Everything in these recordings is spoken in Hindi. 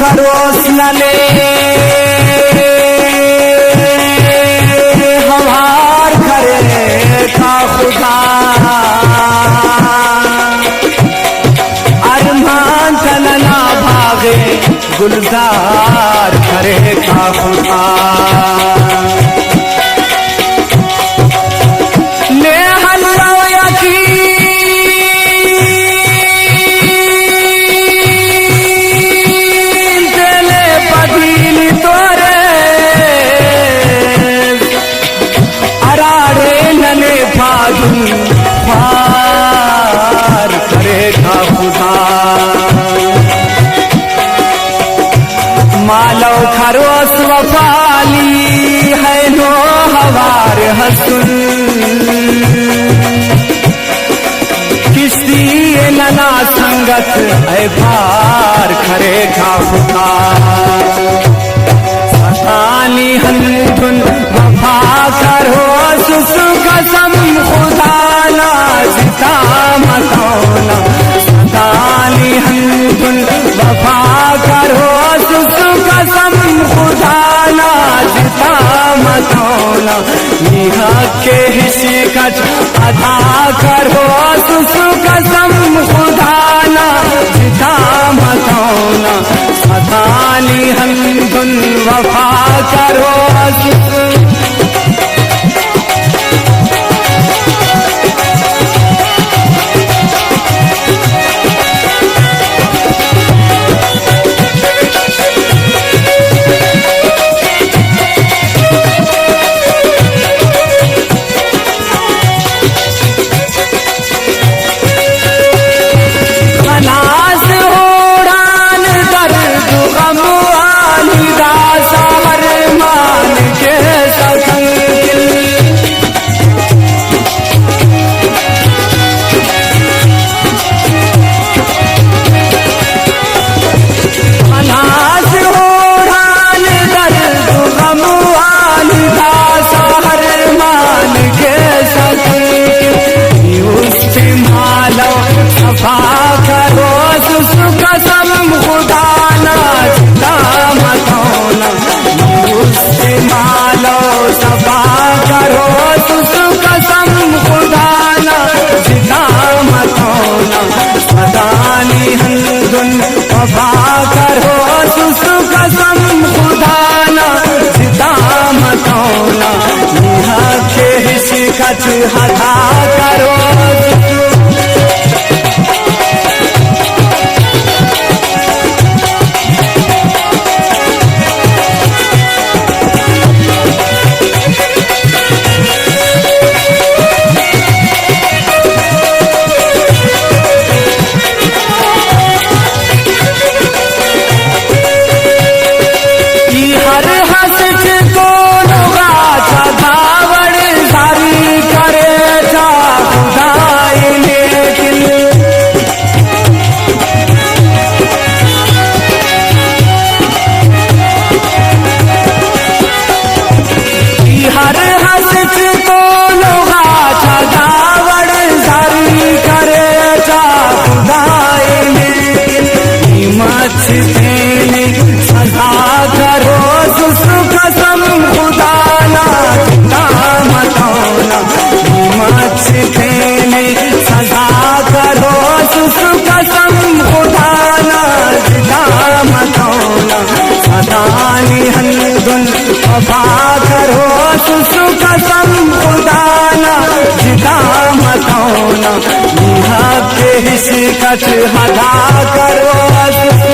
खरोस नले हमार करे का खुदा अरमान चलना भागे गुलजार करे का खुदा ले हल्ला पार करेगा खुदा मालो खरोस वफाली है नो हवार हसन किसी नना संगत है पार करेगा खुदा सतानी हंधुन वफा करो सुसु कसम खुदा ना जिता मतौना सतानी हंधुन वफा करो सुसु कसम खुदा ना जिता मतौना निहा के हिशिकत अदा करो सुसु कसम खुदा ना जिता मतौना सतानी हंधुन वफा करो सुसु हदा करो हिशिकत हदा करो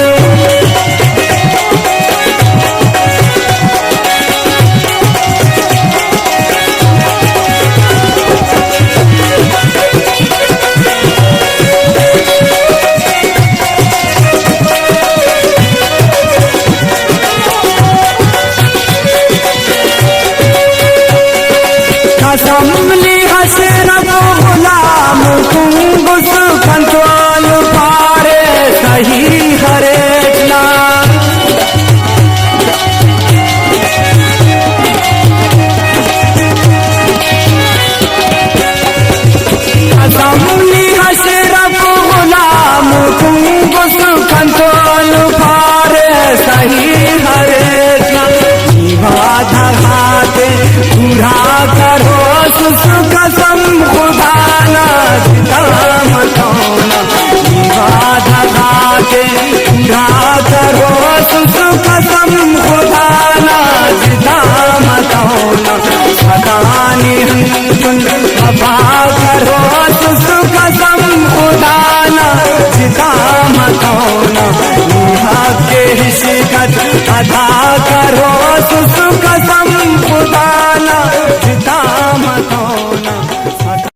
कसमली हसरत गुलाम कुंगुस कंट्रोल पारे सही हरेटना कसमली हसरत गुलाम कुंगुस कंट्रोल पारे खफा करो सुसुक कसम खुदाना चिता मतोना नेहा के शिकत अदा करो सुसुक